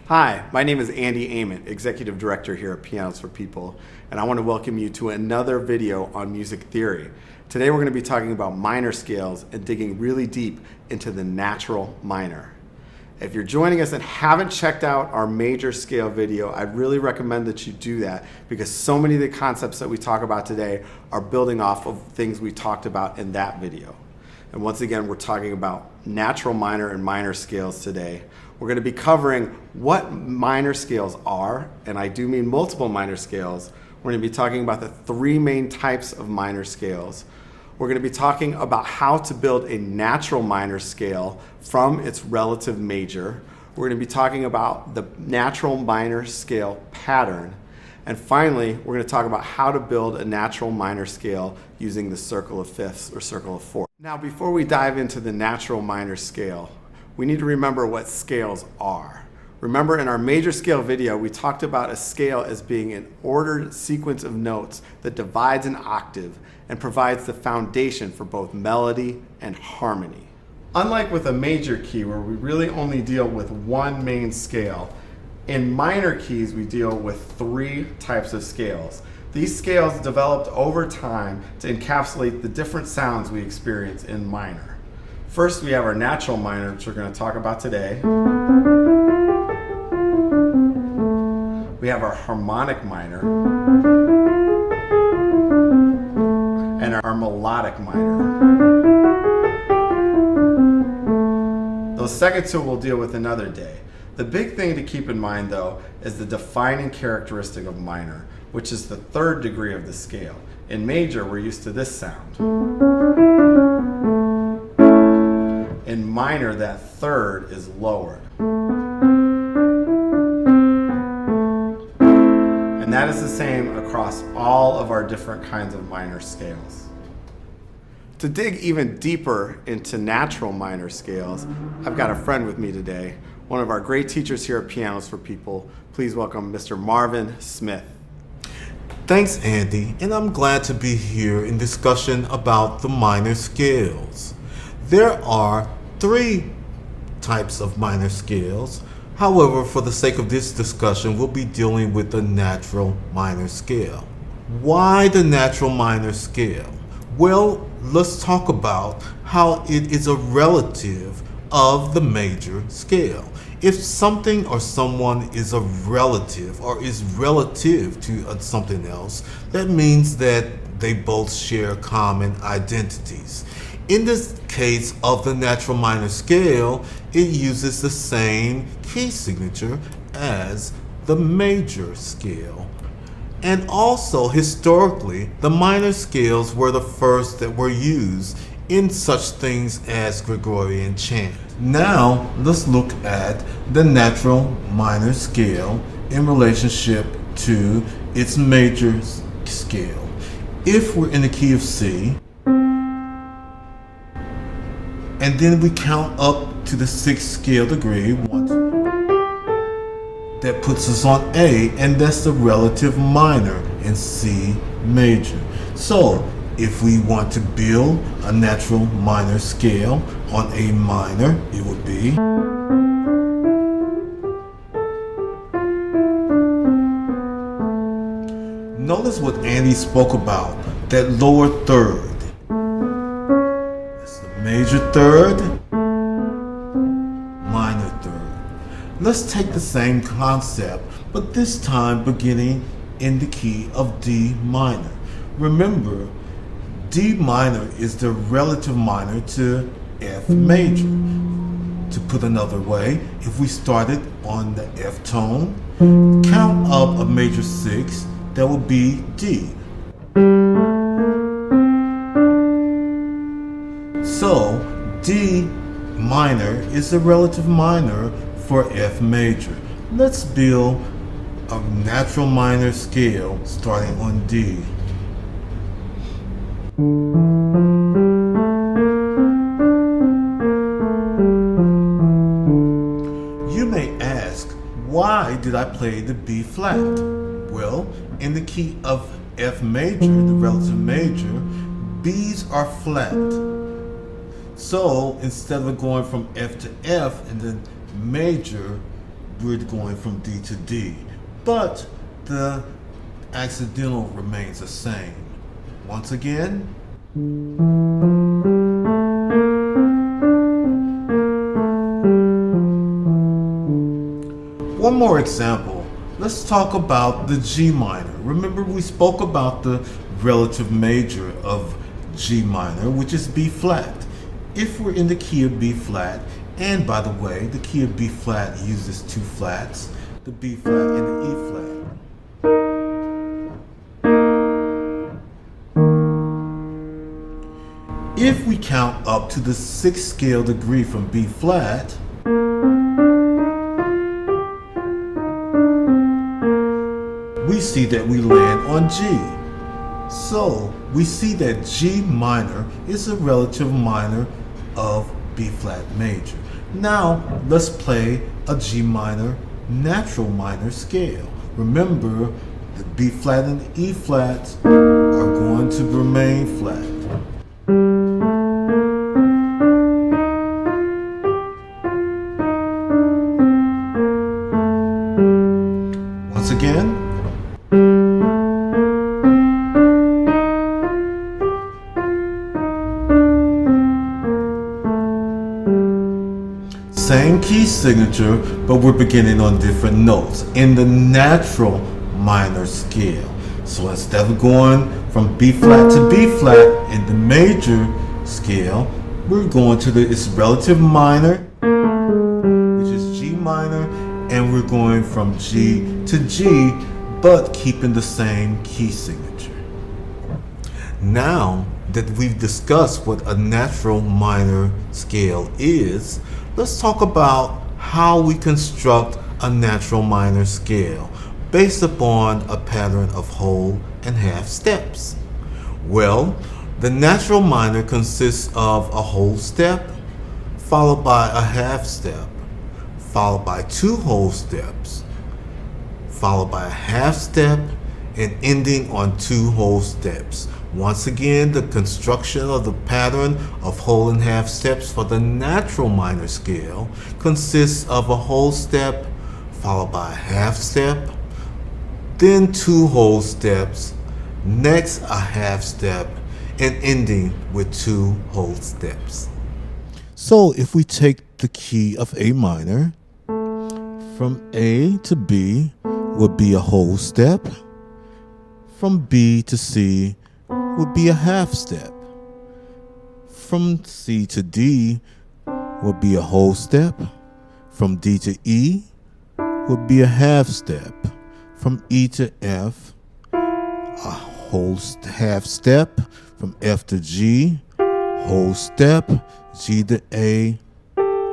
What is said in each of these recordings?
Hi, my name is Andy Ament, Executive Director here at Pianists for People, and I want to welcome you to another video on music theory. Today we're going to be talking about minor scales and digging really deep into the natural minor. If you're joining us and haven't checked out our major scale video, I really recommend that you do that because so many of the concepts that we talk about today are building off of things we talked about in that video. And once again, we're talking about natural minor and minor scales today. We're going to be covering what minor scales are, and I do mean multiple minor scales. We're going to be talking about the three main types of minor scales. We're going to be talking about how to build a natural minor scale from its relative major. We're going to be talking about the natural minor scale pattern. And finally, we're going to talk about how to build a natural minor scale using the circle of fifths or circle of fourths. Now, before we dive into the natural minor scale, we need to remember what scales are. Remember, in our major scale video, we talked about a scale as being an ordered sequence of notes that divides an octave and provides the foundation for both melody and harmony. Unlike with a major key, where we really only deal with one main scale, in minor keys we deal with three types of scales. These scales developed over time to encapsulate the different sounds we experience in minor. First, we have our natural minor, which we're going to talk about today. We have our harmonic minor and our melodic minor. Those second two we'll deal with another day. The big thing to keep in mind, though, is the defining characteristic of minor, which is the third degree of the scale. In major, we're used to this sound. In minor, that third is lowered. And that is the same across all of our different kinds of minor scales. To dig even deeper into natural minor scales, I've got a friend with me today, one of our great teachers here at Pianists for People. Please welcome Mr. Marvin Smith. Thanks, Andy, and I'm glad to be here in discussion about the minor scales. There are three types of minor scales. However, for the sake of this discussion, we'll be dealing with the natural minor scale. Why the natural minor scale? Well, let's talk about how it is a relative of the major scale. If something or someone is a relative or is relative to something else, that means that they both share common identities. In this case of the natural minor scale, it uses the same key signature as the major scale. And also, historically, the minor scales were the first that were used in such things as Gregorian chant. Now, let's look at the natural minor scale in relationship to its major scale. If we're in the key of C, and then we count up to the sixth scale degree, that puts us on A, and that's the relative minor in C major. So, if we want to build a natural minor scale on A minor, it would be notice what Andy spoke about, that lower third. That's the major third, minor third. Let's take the same concept, but this time beginning in the key of D minor. Remember, D minor is the relative minor to F major. To put another way, if we started on the F tone, count up a major sixth, that would be D. So, D minor is the relative minor for F major. Let's build a natural minor scale starting on D. You may ask, why did I play the B flat? Well, in the key of F major, the relative major, B's are flat. So instead of going from F to F in the major, we're going from D to D, but the accidental remains the same. Once again. One more example. Let's talk about the G minor. Remember, we spoke about the relative major of G minor, which is B flat. If we're in the key of B flat, and by the way, the key of B flat uses two flats, the B flat and the E flat. If we count up to the 6th scale degree from B flat, we see that we land on G. So we see that G minor is a relative minor of B flat major. Now let's play a G minor natural minor scale. Remember, the B flat and the E flats are going to remain flat. Once again. Same key signature, but we're beginning on different notes in the natural minor scale. So instead of going from B flat to B flat in the major scale, we're going to its relative minor, which is G minor, and we're going from G to G, but keeping the same key signature. Now that we've discussed what a natural minor scale is, let's talk about how we construct a natural minor scale based upon a pattern of whole and half steps. Well, the natural minor consists of a whole step, followed by a half step, followed by two whole steps, followed by a half step, and ending on two whole steps. Once again, the construction of the pattern of whole and half steps for the natural minor scale consists of a whole step, followed by a half step, then two whole steps, next a half step, and ending with two whole steps. So if we take the key of A minor, from A to B would be a whole step, from B to C would be a half step, from C to D would be a whole step, from D to E would be a half step, from E to F a whole half step, from F to G whole step, G to A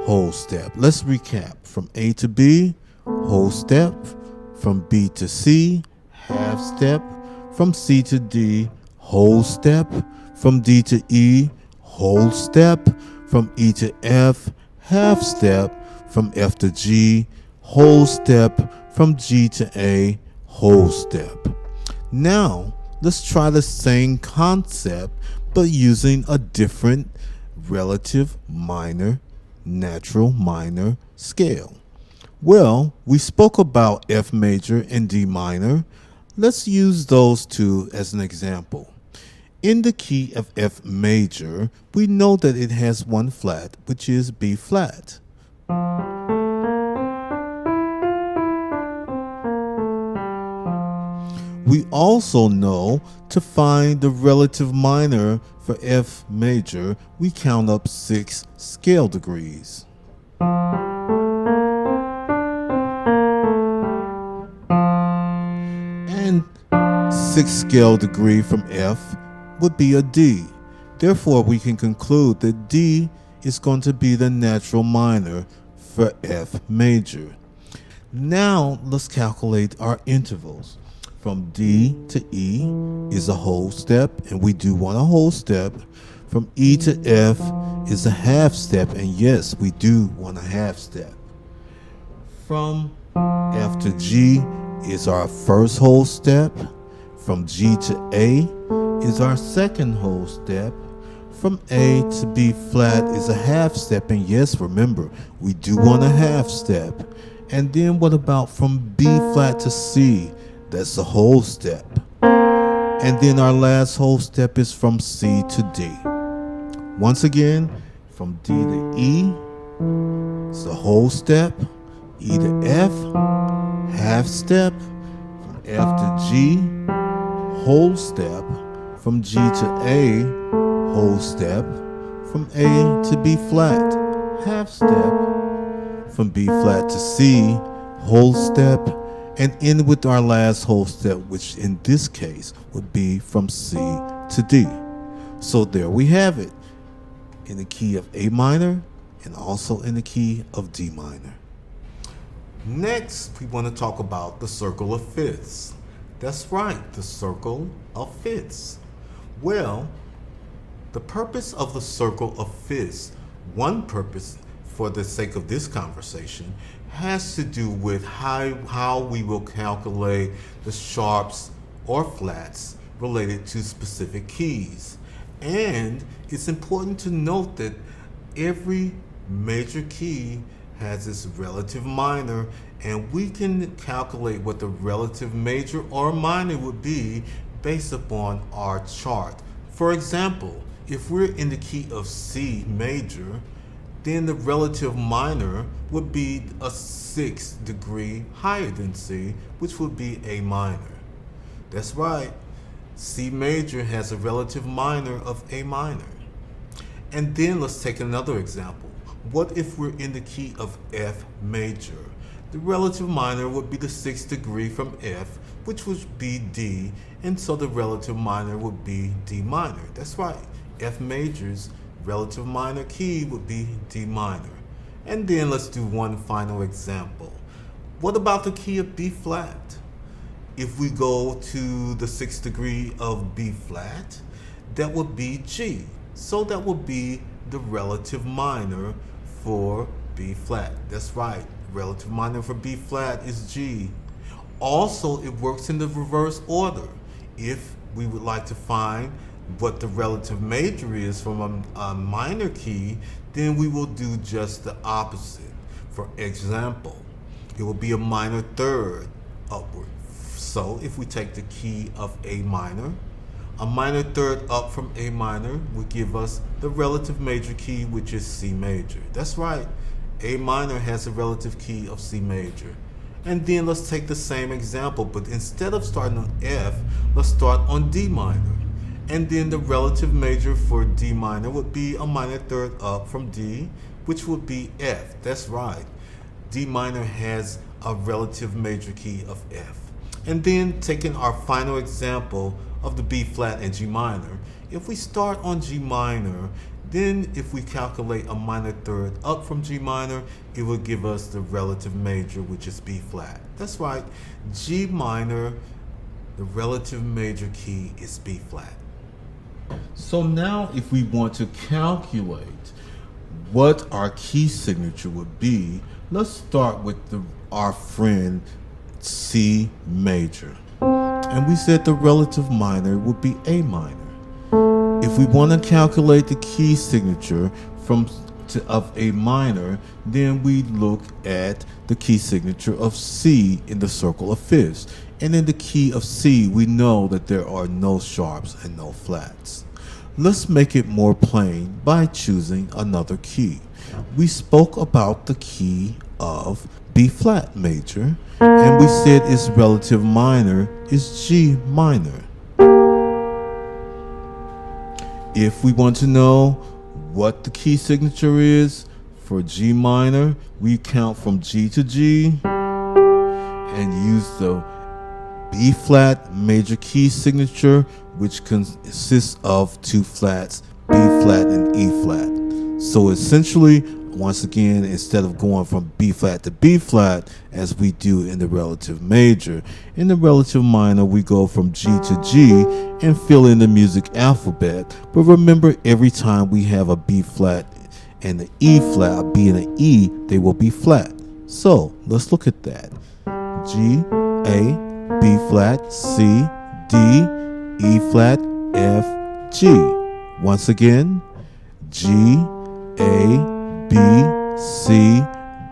whole step. Let's recap. From A to B whole step, from B to C half step, from C to D whole step, from D to E whole step, from E to F half step, from F to G whole step, from G to A whole step. Now let's try the same concept but using a different relative minor natural minor scale. Well, we spoke about F major and D minor. Let's use those two as an example. In the key of F major, we know that it has one flat, which is B flat. We also know to find the relative minor for F major, we count up 6 scale degrees. And 6th scale degree from F would be a D. Therefore, we can conclude that D is going to be the natural minor for F major. Now, let's calculate our intervals. From D to E is a whole step, and we do want a whole step. From E to F is a half step, and yes, we do want a half step. From F to G is our first whole step. From G to A is our second whole step. From A to B flat is a half step, and yes, remember, we do want a half step. And then what about from B flat to C? That's the whole step. And then our last whole step is from C to D. Once again, from D to E, it's the whole step. E to F, half step. From F to G, whole step. From G to A, whole step. From A to B flat, half step. From B flat to C, whole step. And end with our last whole step, which in this case would be from C to D. So there we have it, in the key of A minor and also in the key of D minor. Next, we want to talk about the circle of fifths. That's right, the circle of fifths. Well, the purpose of the circle of fifths, one purpose for the sake of this conversation, has to do with how we will calculate the sharps or flats related to specific keys. And it's important to note that every major key has its relative minor, and we can calculate what the relative major or minor would be based upon our chart. For example, if we're in the key of C major, then the relative minor would be a 6th degree higher than C, which would be A minor. That's right, C major has a relative minor of A minor. And then let's take another example. What if we're in the key of F major? The relative minor would be the 6th degree from F, which would be D, and so the relative minor would be D minor. That's right, F major's relative minor key would be D minor. And then let's do one final example. What about the key of B flat? If we go to the 6th degree of B flat, that would be G. So that would be the relative minor for B flat. That's right, relative minor for B flat is G. Also, it works in the reverse order. If we would like to find what the relative major is from a minor key, then we will do just the opposite. For example, it will be a minor third upward. So if we take the key of A minor, a minor third up from A minor would give us the relative major key, which is C major. That's right, A minor has a relative key of C major. And then let's take the same example, but instead of starting on F, let's start on D minor. And then the relative major for D minor would be a minor third up from D, which would be F. That's right, D minor has a relative major key of F. And then taking our final example of the B flat and G minor, if we start on G minor, then if we calculate a minor third up from G minor, it will give us the relative major, which is B flat. That's right, G minor, the relative major key is B flat. So now if we want to calculate what our key signature would be, let's start with our friend C major. And we said the relative minor would be A minor. If we want to calculate the key signature of A minor, then we look at the key signature of C in the circle of fifths. And in the key of C, we know that there are no sharps and no flats. Let's make it more plain by choosing another key. We spoke about the key of B flat major, and we said its relative minor is G minor. If we want to know what the key signature is for G minor, we count from G to G and use the B flat major key signature, which consists of two flats, B flat and E flat. So essentially, once again, instead of going from B flat to B flat as we do in the relative major, in the relative minor we go from G to G and fill in the music alphabet. But remember, every time we have a B flat and an E flat, a B and an E, they will be flat. So let's look at that. G, A, B flat, C, D, E flat, F, G. Once again, G, A, B, C,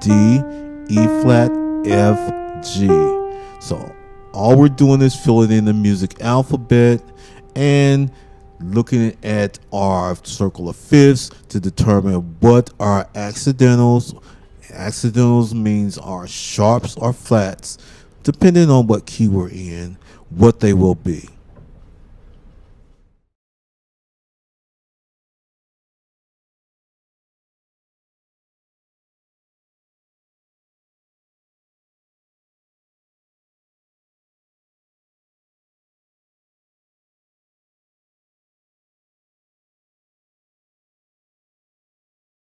D, E flat, F, G. So all we're doing is filling in the music alphabet and looking at our circle of fifths to determine what are accidentals. Accidentals means our sharps or flats, depending on what key we're in, what they will be.